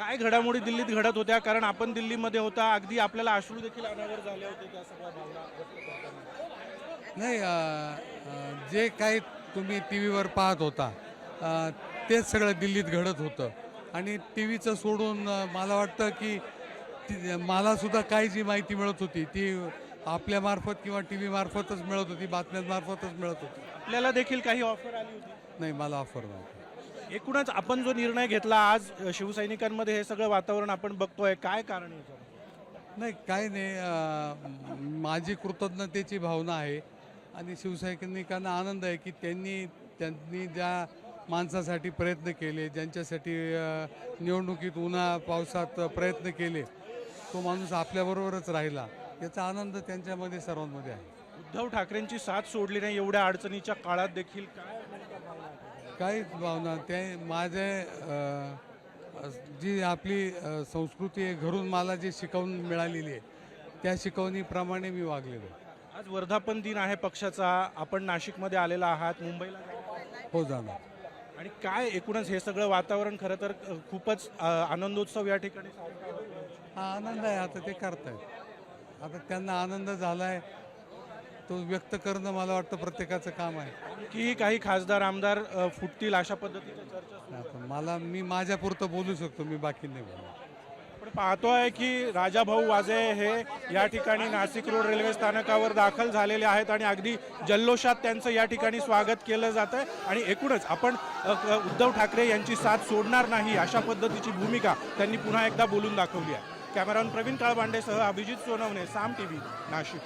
काय घडामोडी दिल्लीत घडत होत्या? कारण आपण दिल्लीमध्ये होता, अगदी आपल्याला अश्रू देखील अनावर झाले होते त्या सगळ्या भावना व्यक्त करताना. नाही जे काही तुम्ही टी व्हीवर पाहत होता तेच सगळं दिल्लीत घडत होतं आणि टी व्हीचं सोडून मला वाटतं की मलासुद्धा काही जी माहिती मिळत होती ती आपल्यामार्फत किंवा टी व्ही मार्फतच मिळत होती, बातम्यांमार्फतच मिळत होती. आपल्याला देखील काही ऑफर आली होती. नाही, मला ऑफर नव्हती. एकूणच आपण जो निर्णय घेतला आज शिवसैनिकांमध्ये हे सगळं वातावरण आपण बघतोय, काय कारण आहे याच्यामध्ये? नाही, काही नाही. माझी कृतज्ञतेची भावना आहे आणि शिवसैनिकांना आनंद आहे की त्यांनी ज्या माणसासाठी प्रयत्न केले, ज्यांच्यासाठी निवडणुकीत उन्हा पावसात प्रयत्न केले, तो माणूस आपल्याबरोबरच राहिला, याचा आनंद त्यांच्यामध्ये सर्वांमध्ये आहे. उद्धव ठाकरेंची साथ सोडली नाही एवढ्या अडचणीच्या काळात देखील, काय नेमक्या भावना आहेत? काहीच भावना ते माझे जी आपली संस्कृती आहे, घरून मला जे शिकवून मिळालेली आहे त्या शिकवणीप्रमाणे मी वागलेलो आहे. आज वर्धापन दिन आहे पक्षाचा, आपण नाशिकमध्ये आलेला आहात, मुंबईला जाणार आहात. हो, जाणार. आणि काय एकूणच हे सगळं वातावरण खरं तर खूपच आनंदोत्सव या ठिकाणी साजरा होतोय. हा आनंद आहे, आता ते करतायत. आता त्यांना आनंद झाला आहे, तो व्यक्त करणं मला वाटतं प्रत्येकाचं काम आहे. आणखीही काही खासदार आमदार फुटतील अशा पद्धतीच्या चर्चा सुरू आहेत. आता मी माझ्यापुरतं बोलू शकतो, मी बाकी नाही बोलू. आपण पाहतोय की राजाभाऊ वाजे हे या ठिकाणी नाशिक रोड रेल्वे स्थानकावर दाखल झालेले आहेत आणि अगदी जल्लोषात त्यांचं या ठिकाणी स्वागत केलं जात आहे. आणि एकूणच आपण उद्धव ठाकरे यांची साथ सोडणार नाही अशा पद्धतीची भूमिका त्यांनी पुन्हा एकदा बोलून दाखवली आहे. कॅमेरामॅन प्रवीण काळबांडेसह अभिजित सोनवणे, साम टीव्ही, नाशिक.